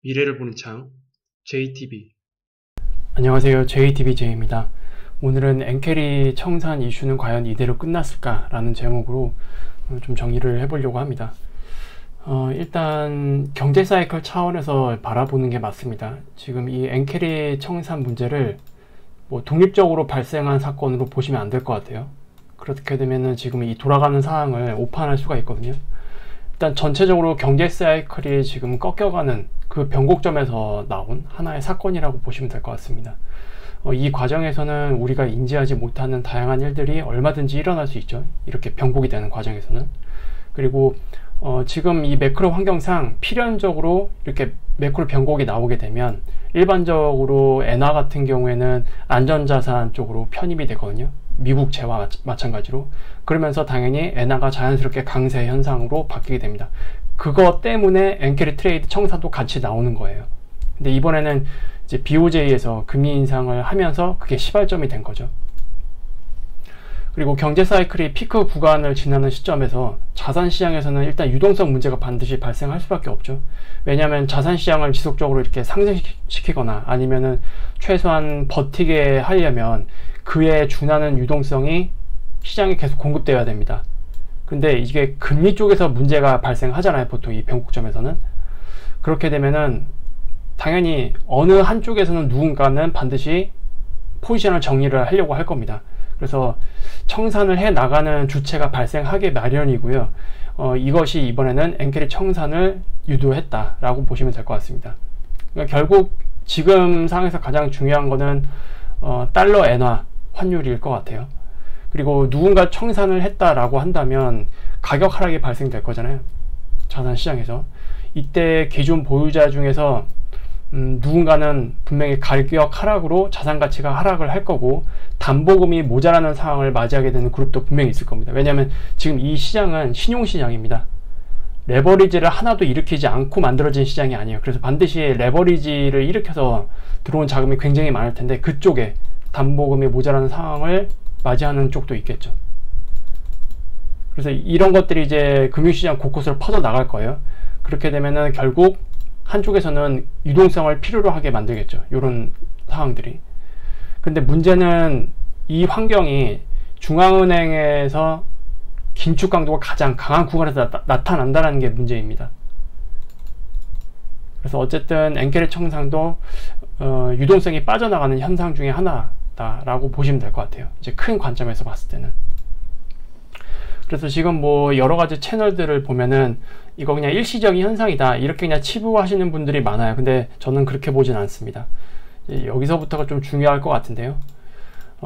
미래를 보는 창 JTB. 안녕하세요. JTBJ입니다. 오늘은 엔캐리 청산 이슈는 과연 이대로 끝났을까? 라는 제목으로 좀 정리를 해보려고 합니다. 일단 경제 사이클 차원에서 바라보는 게 맞습니다. 지금 이 엔캐리 청산 문제를 독립적으로 발생한 사건으로 보시면 안 될 것 같아요. 그렇게 되면은 지금 이 돌아가는 상황을 오판할 수가 있거든요. 일단 전체적으로 경제 사이클이 지금 꺾여가는 그 변곡점에서 나온 하나의 사건이라고 보시면 될 것 같습니다. 이 과정에서는 우리가 인지하지 못하는 다양한 일들이 얼마든지 일어날 수 있죠. 이렇게 변곡이 되는 과정에서는. 그리고 지금 이 매크로 환경상 필연적으로 이렇게 매크로 변곡이 나오게 되면 일반적으로 엔화 같은 경우에는 안전자산 쪽으로 편입이 되거든요. 미국채와 마찬가지로. 그러면서 당연히 엔화가 자연스럽게 강세 현상으로 바뀌게 됩니다. 그것 때문에 엔캐리 트레이드 청산도 같이 나오는 거예요. 근데 이번에는 이제 BOJ에서 금리 인상을 하면서 그게 시발점이 된 거죠. 그리고 경제 사이클이 피크 구간을 지나는 시점에서 자산 시장에서는 일단 유동성 문제가 반드시 발생할 수밖에 없죠. 왜냐하면 자산 시장을 지속적으로 이렇게 상승시키거나 아니면은 최소한 버티게 하려면 그에 준하는 유동성이 시장에 계속 공급되어야 됩니다. 근데 이게 금리 쪽에서 문제가 발생하잖아요. 보통 이 변곡점에서는. 그렇게 되면은 당연히 어느 한쪽에서는 누군가는 반드시 포지션을 정리를 하려고 할 겁니다. 그래서 청산을 해 나가는 주체가 발생하게 마련이고요. 이것이 이번에는 엔캐리 청산을 유도했다라고 보시면 될 것 같습니다. 그러니까 결국 지금 상황에서 가장 중요한 거는 달러 엔화 환율일 것 같아요. 그리고 누군가 청산을 했다라고 한다면 가격 하락이 발생될 거잖아요. 자산 시장에서. 이때 기존 보유자 중에서 누군가는 분명히 가격 하락으로 자산 가치가 하락을 할 거고 담보금이 모자라는 상황을 맞이하게 되는 그룹도 분명히 있을 겁니다. 왜냐하면 지금 이 시장은 신용시장입니다. 레버리지를 하나도 일으키지 않고 만들어진 시장이 아니에요. 그래서 반드시 레버리지를 일으켜서 들어온 자금이 굉장히 많을 텐데 그쪽에 담보금이 모자라는 상황을 맞이하는 쪽도 있겠죠. 그래서 이런 것들이 이제 금융시장 곳곳으로 퍼져 나갈 거예요. 그렇게 되면은 결국 한쪽에서는 유동성을 필요로 하게 만들겠죠. 이런 상황들이. 근데 문제는 이 환경이 중앙은행에서 긴축 강도가 가장 강한 구간에서 나타난다는 게 문제입니다. 그래서 어쨌든 엔캐리 청산도 유동성이 빠져나가는 현상 중에 하나다라고 보시면 될 것 같아요. 이제 큰 관점에서 봤을 때는. 그래서 지금 여러 가지 채널들을 보면은 이거 그냥 일시적인 현상이다 이렇게 그냥 치부하시는 분들이 많아요. 근데 저는 그렇게 보진 않습니다. 여기서부터가 좀 중요할 것 같은데요.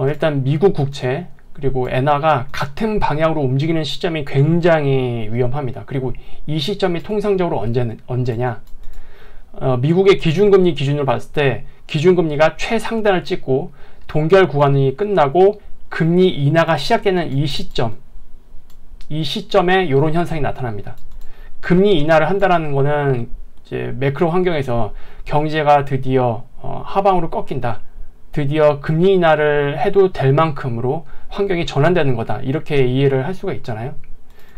일단 미국 국채 그리고 엔화가 같은 방향으로 움직이는 시점이 굉장히 위험합니다. 그리고 이 시점이 통상적으로 언제냐? 미국의 기준금리 기준으로 봤을 때 기준금리가 최상단을 찍고 동결 구간이 끝나고 금리 인하가 시작되는 이 시점에 이런 현상이 나타납니다. 금리 인하를 한다는 거는 이제 매크로 환경에서 경제가 드디어 하방으로 꺾인다. 드디어 금리 인하를 해도 될 만큼으로 환경이 전환되는 거다. 이렇게 이해를 할 수가 있잖아요.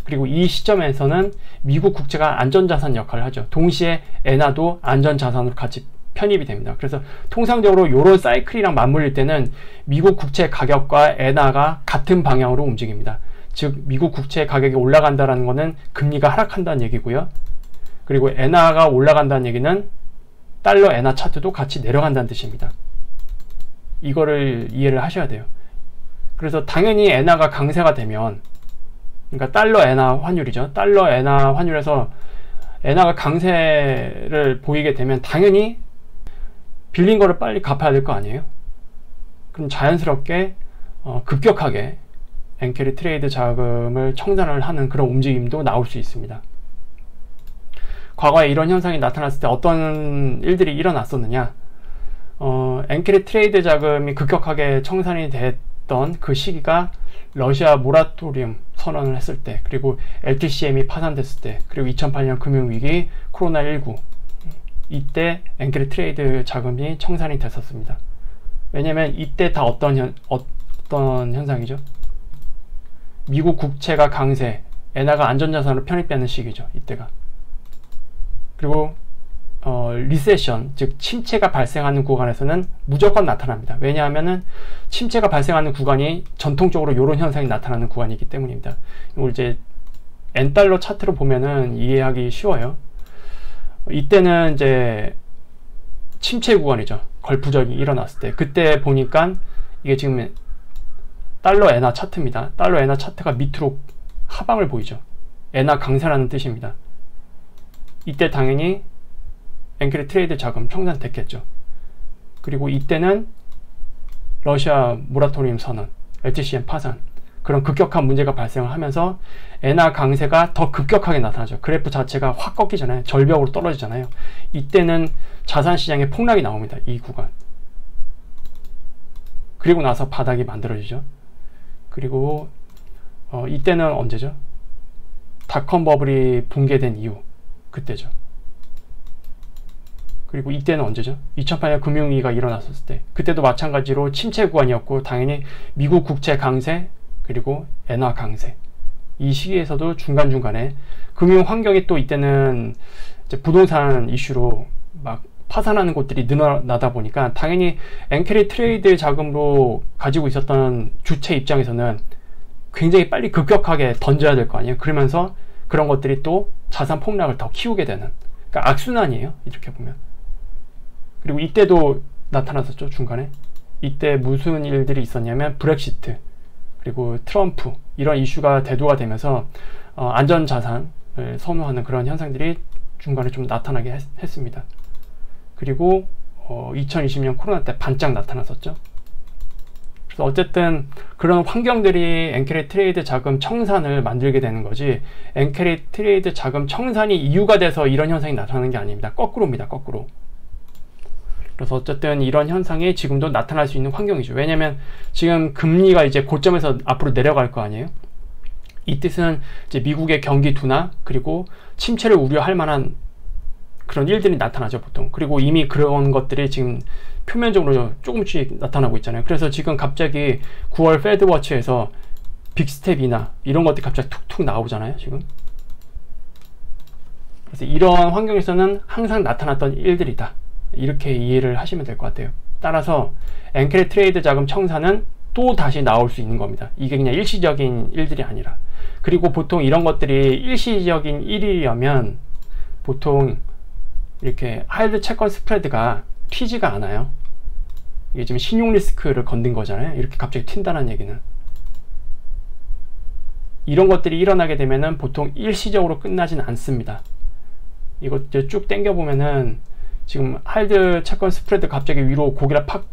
그리고 이 시점에서는 미국 국채가 안전자산 역할을 하죠. 동시에 엔화도 안전자산으로 같이 편입이 됩니다. 그래서 통상적으로 이런 사이클이랑 맞물릴 때는 미국 국채 가격과 엔화가 같은 방향으로 움직입니다. 즉 미국 국채 가격이 올라간다는 것은 금리가 하락한다는 얘기고요. 그리고 엔화가 올라간다는 얘기는 달러 엔화 차트도 같이 내려간다는 뜻입니다. 이거를 이해를 하셔야 돼요. 그래서 당연히 엔화가 강세가 되면 그러니까 달러 엔화 환율이죠. 달러 엔화 환율에서 엔화가 강세를 보이게 되면 당연히 빌린 거를 빨리 갚아야 될 거 아니에요. 그럼 자연스럽게 급격하게 엔캐리 트레이드 자금을 청산을 하는 그런 움직임도 나올 수 있습니다. 과거에 이런 현상이 나타났을 때 어떤 일들이 일어났었느냐? 엔캐리 트레이드 자금이 급격하게 청산이 됐던 그 시기가 러시아 모라토리움 선언을 했을 때, 그리고 LTCM이 파산됐을 때, 그리고 2008년 금융위기, 코로나19 이때 엔캐리 트레이드 자금이 청산이 됐었습니다. 왜냐면 이때 다 어떤 현상이죠? 미국 국채가 강세, 엔화가 안전자산으로 편입되는 시기죠. 이때가. 그리고 리세션, 즉 침체가 발생하는 구간에서는 무조건 나타납니다. 왜냐하면은 침체가 발생하는 구간이 전통적으로 이런 현상이 나타나는 구간이기 때문입니다. 이걸 이제 N달러 차트로 보면은 이해하기 쉬워요. 이때는 이제 침체 구간이죠. 걸프적이 일어났을 때. 그때 보니까 이게 지금 달러 엔화 차트입니다. 달러 엔화 차트가 밑으로 하방을 보이죠. 엔화 강세라는 뜻입니다. 이때 당연히 엔크리 트레이드 자금 청산됐겠죠. 그리고 이때는 러시아 모라토리움 선언, LTCM 파산, 그런 급격한 문제가 발생을 하면서 엔화 강세가 더 급격하게 나타나죠. 그래프 자체가 확 꺾이잖아요. 절벽으로 떨어지잖아요. 이때는 자산 시장에 폭락이 나옵니다. 이 구간. 그리고 나서 바닥이 만들어지죠. 그리고 이때는 언제죠? 닷컴 버블이 붕괴된 이후, 그때죠. 그리고 이때는 언제죠? 2008년 금융위기가 일어났었을 때, 그때도 마찬가지로 침체 구간이었고, 당연히 미국 국채 강세, 그리고 엔화 강세, 이 시기에서도 중간중간에 금융 환경이 또 이때는 이제 부동산 이슈로 막 파산하는 곳들이 늘어나다 보니까 당연히 엔캐리 트레이드 자금으로 가지고 있었던 주체 입장에서는 굉장히 빨리 급격하게 던져야 될 거 아니에요. 그러면서 그런 것들이 또 자산 폭락을 더 키우게 되는, 그러니까 악순환이에요. 이렇게 보면. 그리고 이때도 나타났었죠. 중간에. 이때 무슨 일들이 있었냐면 브렉시트, 그리고 트럼프, 이런 이슈가 대두가 되면서 안전자산을 선호하는 그런 현상들이 중간에 좀 나타나게 했습니다. 그리고 2020년 코로나 때 반짝 나타났었죠. 그래서 어쨌든 그런 환경들이 엔캐리 트레이드 자금 청산을 만들게 되는 거지, 엔캐리 트레이드 자금 청산이 이유가 돼서 이런 현상이 나타나는 게 아닙니다. 거꾸로입니다. 거꾸로. 그래서 어쨌든 이런 현상이 지금도 나타날 수 있는 환경이죠. 왜냐면 지금 금리가 이제 고점에서 앞으로 내려갈 거 아니에요. 이 뜻은 이제 미국의 경기 둔화, 그리고 침체를 우려할 만한 그런 일들이 나타나죠, 보통. 그리고 이미 그런 것들이 지금 표면적으로 조금씩 나타나고 있잖아요. 그래서 지금 갑자기 9월 패드워치에서 빅스텝 인하, 이런 것들이 갑자기 툭툭 나오잖아요, 지금. 그래서 이런 환경에서는 항상 나타났던 일들이다, 이렇게 이해를 하시면 될 것 같아요. 따라서 엔캐리 트레이드 자금 청산은 또 다시 나올 수 있는 겁니다. 이게 그냥 일시적인 일들이 아니라. 그리고 보통 이런 것들이 일시적인 일이려면 보통 이렇게 하이드 채권 스프레드가 튀지가 않아요. 이게 지금 신용 리스크를 건든 거잖아요. 이렇게 갑자기 튄다는 얘기는. 이런 것들이 일어나게 되면은 보통 일시적으로 끝나진 않습니다. 이거 이제 쭉 당겨보면은 지금 하이드 채권 스프레드 갑자기 위로 고개를 팍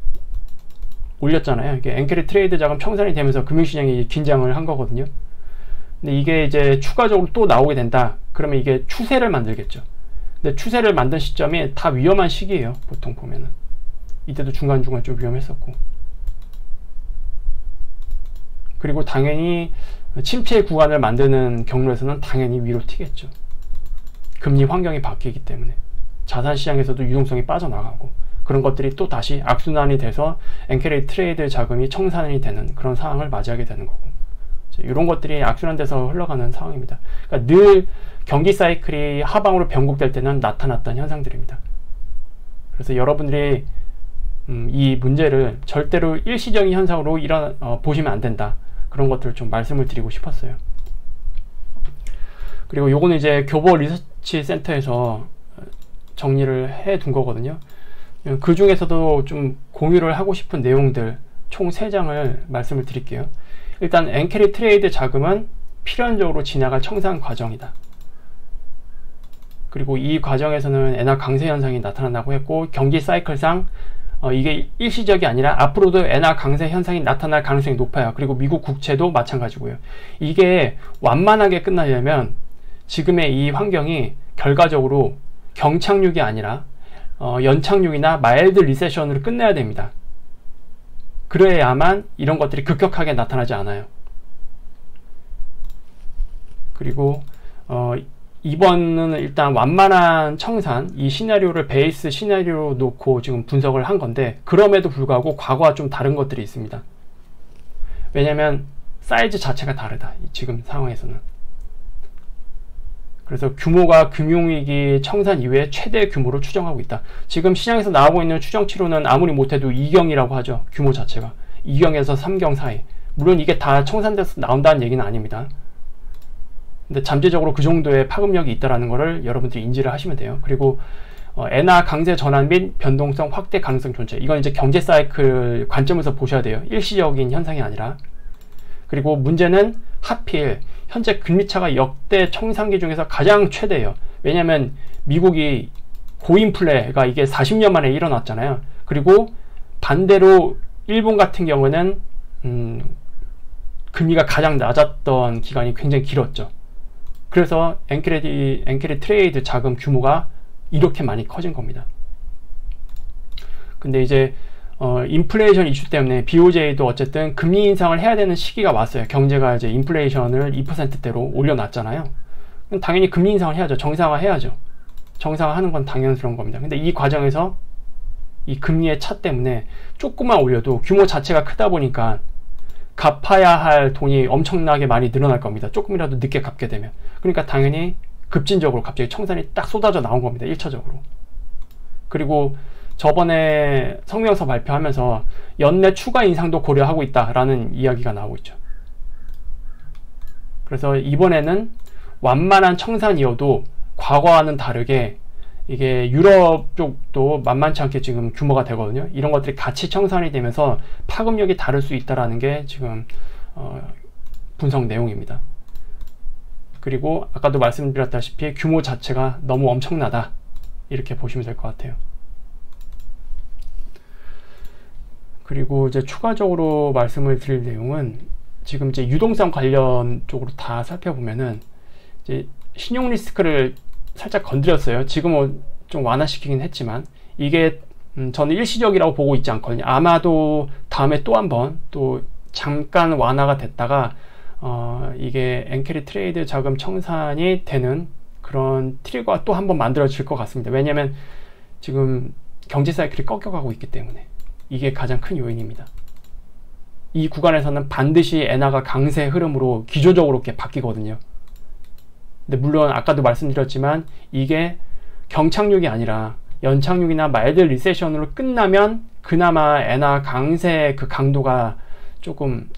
올렸잖아요. 이게 엔캐리 트레이드 자금 청산이 되면서 금융시장이 긴장을 한 거거든요. 근데 이게 이제 추가적으로 또 나오게 된다. 그러면 이게 추세를 만들겠죠. 근데 추세를 만든 시점이 다 위험한 시기예요. 보통 보면은. 이때도 중간중간 좀 위험했었고. 그리고 당연히 침체 구간을 만드는 경로에서는 당연히 위로 튀겠죠. 금리 환경이 바뀌기 때문에. 자산시장에서도 유동성이 빠져나가고, 그런 것들이 또 다시 악순환이 돼서 엔캐리 트레이드 자금이 청산이 되는 그런 상황을 맞이하게 되는 거고, 이런 것들이 악순환돼서 흘러가는 상황입니다. 그러니까 늘 경기 사이클이 하방으로 변곡될 때는 나타났던 현상들입니다. 그래서 여러분들이 이 문제를 절대로 일시적인 현상으로 보시면 안 된다, 그런 것들을 좀 말씀을 드리고 싶었어요. 그리고 요거는 이제 교보 리서치 센터에서 정리를 해 둔 거거든요. 그 중에서도 좀 공유를 하고 싶은 내용들 총 3장을 말씀을 드릴게요. 일단 엔캐리 트레이드 자금은 필연적으로 지나갈 청산 과정이다. 그리고 이 과정에서는 엔화 강세 현상이 나타난다고 했고, 경기 사이클상 이게 일시적이 아니라 앞으로도 엔화 강세 현상이 나타날 가능성이 높아요. 그리고 미국 국채도 마찬가지고요. 이게 완만하게 끝나려면 지금의 이 환경이 결과적으로 경착륙이 아니라 연착륙이나 마일드 리세션으로 끝내야 됩니다. 그래야만 이런 것들이 급격하게 나타나지 않아요. 그리고 이번은 일단 완만한 청산, 이 시나리오를 베이스 시나리오로 놓고 지금 분석을 한 건데, 그럼에도 불구하고 과거와 좀 다른 것들이 있습니다. 왜냐면 사이즈 자체가 다르다, 지금 상황에서는. 그래서 규모가 금융위기 청산 이후에 최대 규모로 추정하고 있다. 지금 시장에서 나오고 있는 추정치로는 아무리 못해도 2경이라고 하죠. 규모 자체가 2경에서 3경 사이. 물론 이게 다 청산돼서 나온다는 얘기는 아닙니다. 근데 잠재적으로 그 정도의 파급력이 있다는 것을 여러분들이 인지를 하시면 돼요. 그리고 엔화 강세 전환 및 변동성 확대 가능성 존재. 이건 이제 경제 사이클 관점에서 보셔야 돼요. 일시적인 현상이 아니라. 그리고 문제는 하필 현재 금리차가 역대 청산기 중에서 가장 최대예요. 왜냐하면 미국이 고인플레가 이게 40년 만에 일어났잖아요. 그리고 반대로 일본 같은 경우는 금리가 가장 낮았던 기간이 굉장히 길었죠. 그래서 엔캐리 트레이드 자금 규모가 이렇게 많이 커진 겁니다. 근데 이제 인플레이션 이슈 때문에 BOJ도 어쨌든 금리 인상을 해야 되는 시기가 왔어요. 경제가 이제 인플레이션을 2%대로 올려놨잖아요. 그럼 당연히 금리 인상을 해야죠. 정상화 해야죠. 정상화하는 건 당연스러운 겁니다. 근데 이 과정에서 이 금리의 차 때문에 조금만 올려도 규모 자체가 크다 보니까 갚아야 할 돈이 엄청나게 많이 늘어날 겁니다. 조금이라도 늦게 갚게 되면. 그러니까 당연히 급진적으로 갑자기 청산이 딱 쏟아져 나온 겁니다. 1차적으로. 그리고 저번에 성명서 발표하면서 연내 추가 인상도 고려하고 있다라는 이야기가 나오고 있죠. 그래서 이번에는 완만한 청산이어도 과거와는 다르게 이게 유럽 쪽도 만만치 않게 지금 규모가 되거든요. 이런 것들이 같이 청산이 되면서 파급력이 다를 수 있다는 게 지금 분석 내용입니다. 그리고 아까도 말씀드렸다시피 규모 자체가 너무 엄청나다. 이렇게 보시면 될 것 같아요. 그리고 이제 추가적으로 말씀을 드릴 내용은 지금 이제 유동성 관련 쪽으로 다 살펴보면은 이제 신용 리스크를 살짝 건드렸어요. 지금은 좀 완화시키긴 했지만 이게 저는 일시적이라고 보고 있지 않거든요. 아마도 다음에 또 한번 또 잠깐 완화가 됐다가 이게 엔캐리 트레이드 자금 청산이 되는 그런 트리거가 또 한번 만들어질 것 같습니다. 왜냐하면 지금 경제 사이클이 꺾여가고 있기 때문에 이게 가장 큰 요인입니다. 이 구간에서는 반드시 엔화가 강세 흐름으로 기조적으로 이렇게 바뀌거든요. 근데 물론 아까도 말씀드렸지만 이게 경착륙이 아니라 연착륙이나 마일드 리세션으로 끝나면 그나마 엔화 강세 그 강도가 조금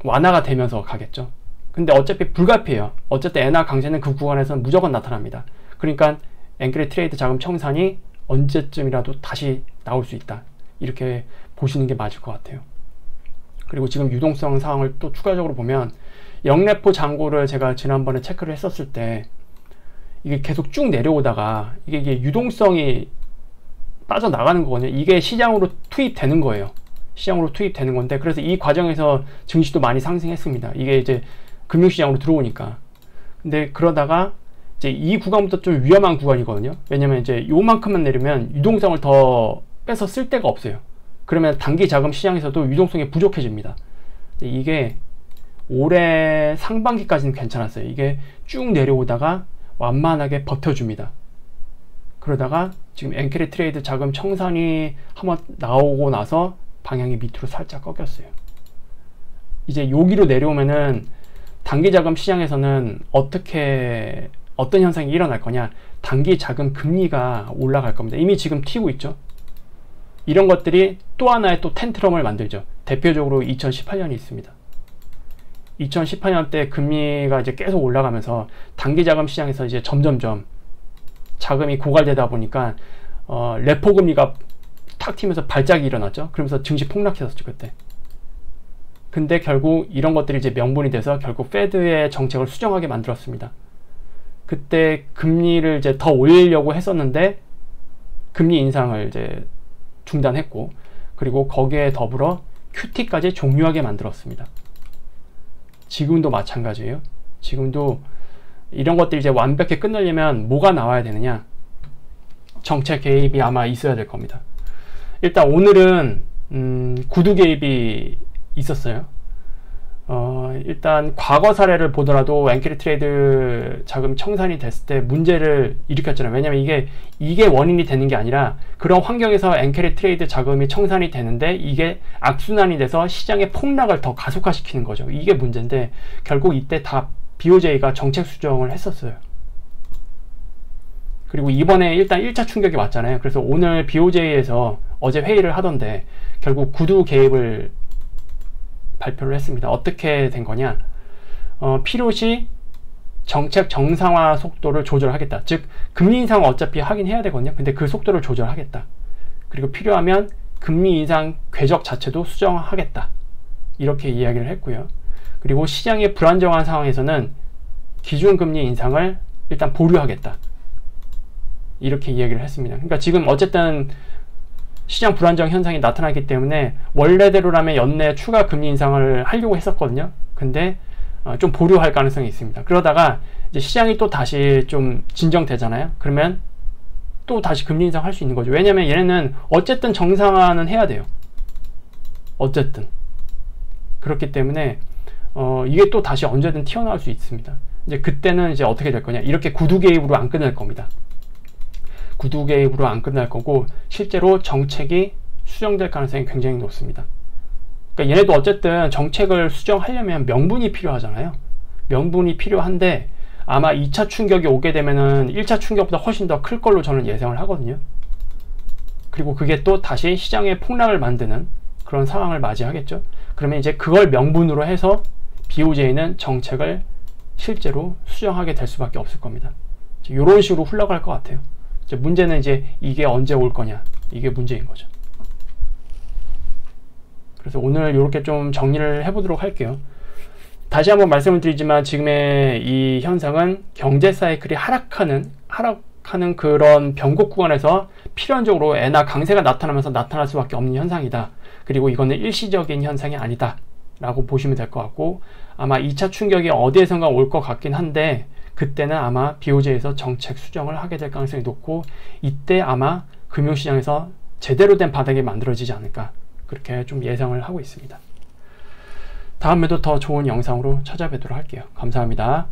완화가 되면서 가겠죠. 근데 어차피 불가피해요. 어쨌든 엔화 강세는 그 구간에서는 무조건 나타납니다. 그러니까 엔캐리 트레이드 자금 청산이 언제쯤이라도 다시 나올 수 있다. 이렇게 보시는 게 맞을 것 같아요. 그리고 지금 유동성 상황을 또 추가적으로 보면 영래포 잔고를 제가 지난번에 체크를 했었을 때 이게 계속 쭉 내려오다가 이게 유동성이 빠져나가는 거거든요. 이게 시장으로 투입되는 거예요. 시장으로 투입되는 건데 그래서 이 과정에서 증시도 많이 상승했습니다. 이게 이제 금융시장으로 들어오니까. 근데 그러다가 이제 이 구간부터 좀 위험한 구간이거든요. 왜냐면 이제 요만큼만 내리면 유동성을 더 빼서 쓸 데가 없어요. 그러면 단기 자금 시장에서도 유동성이 부족해집니다. 이게 올해 상반기까지는 괜찮았어요. 이게 쭉 내려오다가 완만하게 버텨줍니다. 그러다가 지금 엔캐리 트레이드 자금 청산이 한번 나오고 나서 방향이 밑으로 살짝 꺾였어요. 이제 여기로 내려오면은 단기 자금 시장에서는 어떤 현상이 일어날 거냐? 단기 자금 금리가 올라갈 겁니다. 이미 지금 튀고 있죠. 이런 것들이 또 하나의 또 텐트럼을 만들죠. 대표적으로 2018년이 있습니다. 2018년 때 금리가 이제 계속 올라가면서 단기 자금 시장에서 이제 점점점 자금이 고갈되다 보니까 레포 금리가 탁 튀면서 발작이 일어났죠. 그러면서 증시 폭락했었죠, 그때. 근데 결국 이런 것들이 이제 명분이 돼서 결국 페드의 정책을 수정하게 만들었습니다. 그때 금리를 이제 더 올리려고 했었는데 금리 인상을 이제 중단했고 그리고 거기에 더불어 QT까지 종료하게 만들었습니다. 지금도 마찬가지예요. 지금도 이런 것들이 이제 완벽히 끝내려면 뭐가 나와야 되느냐? 정책 개입이 아마 있어야 될 겁니다. 일단 오늘은 구두 개입이 있었어요. 일단 과거 사례를 보더라도 엔캐리 트레이드 자금 청산이 됐을 때 문제를 일으켰잖아요. 왜냐면 이게 원인이 되는 게 아니라 그런 환경에서 엔캐리 트레이드 자금이 청산이 되는데 이게 악순환이 돼서 시장의 폭락을 더 가속화시키는 거죠. 이게 문제인데 결국 이때 다 BOJ가 정책 수정을 했었어요. 그리고 이번에 일단 1차 충격이 왔잖아요. 그래서 오늘 BOJ에서 어제 회의를 하던데 결국 구두 개입을 발표를 했습니다. 어떻게 된 거냐? 필요시 정책 정상화 속도를 조절하겠다. 즉 금리 인상은 어차피 하긴 해야 되거든요. 근데 그 속도를 조절하겠다. 그리고 필요하면 금리 인상 궤적 자체도 수정하겠다. 이렇게 이야기를 했고요. 그리고 시장이 불안정한 상황에서는 기준금리 인상을 일단 보류하겠다. 이렇게 이야기를 했습니다. 그러니까 지금 어쨌든 시장 불안정 현상이 나타나기 때문에 원래대로라면 연내 추가 금리 인상을 하려고 했었거든요. 근데 좀 보류할 가능성이 있습니다. 그러다가 이제 시장이 또 다시 좀 진정되잖아요. 그러면 또 다시 금리 인상 할 수 있는 거죠. 왜냐면 얘네는 어쨌든 정상화는 해야 돼요. 어쨌든. 그렇기 때문에 이게 또 다시 언제든 튀어나올 수 있습니다. 이제 그때는 이제 어떻게 될 거냐. 이렇게 구두 개입으로 안 끝날 겁니다. 구두 개입으로 안 끝날 거고 실제로 정책이 수정될 가능성이 굉장히 높습니다. 그러니까 얘네도 어쨌든 정책을 수정하려면 명분이 필요하잖아요. 명분이 필요한데 아마 2차 충격이 오게 되면은 1차 충격보다 훨씬 더 클 걸로 저는 예상을 하거든요. 그리고 그게 또 다시 시장의 폭락을 만드는 그런 상황을 맞이하겠죠. 그러면 이제 그걸 명분으로 해서 BOJ는 정책을 실제로 수정하게 될 수밖에 없을 겁니다. 이런 식으로 흘러갈 것 같아요. 이제 문제는 이제 이게 언제 올 거냐, 이게 문제인 거죠. 그래서 오늘 이렇게 좀 정리를 해보도록 할게요. 다시 한번 말씀을 드리지만 지금의 이 현상은 경제 사이클이 하락하는 그런 변곡 구간에서 필연적으로 엔화 강세가 나타나면서 나타날 수밖에 없는 현상이다. 그리고 이거는 일시적인 현상이 아니다 라고 보시면 될 것 같고, 아마 2차 충격이 어디에선가 올 것 같긴 한데 그때는 아마 BOJ에서 정책 수정을 하게 될 가능성이 높고, 이때 아마 금융시장에서 제대로 된 바닥이 만들어지지 않을까, 그렇게 좀 예상을 하고 있습니다. 다음에도 더 좋은 영상으로 찾아뵙도록 할게요. 감사합니다.